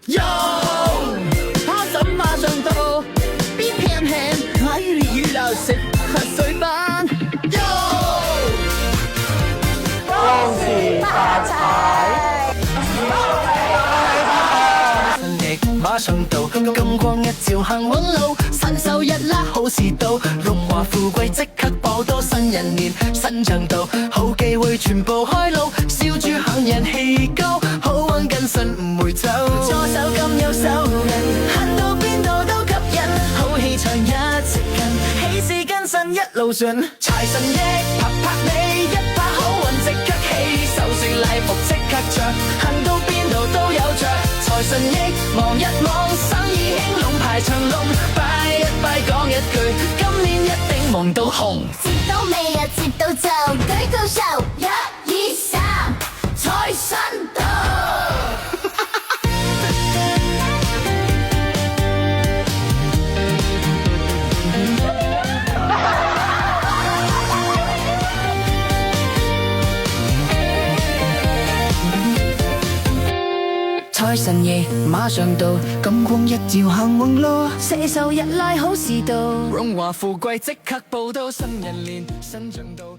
喲，他怎馬上到？邊偏偏我與你預料食核水飯。喲，恭喜發財！馬上到，金光一照行穩路，新手一拉好時到，榮華富貴即刻報到，新人年新漲到，好機會全部開路，笑住行人氣高，好運跟神唔會走，左手咁右手人，行到邊度都吸引，好氣場一直近，喜事跟神一路順，財神益拍拍你一把好運即刻起，手飾禮服即刻着，行到邊度都有着。財神益望一望，生意興隆排長龍，拜一拜講一句，今年一定望到紅。接到未啊？接到就舉高手，一二三，財神到！財神爺馬上到，金光一照行運路，四手一拉好時到，榮華富貴即刻報到，新人年新進度。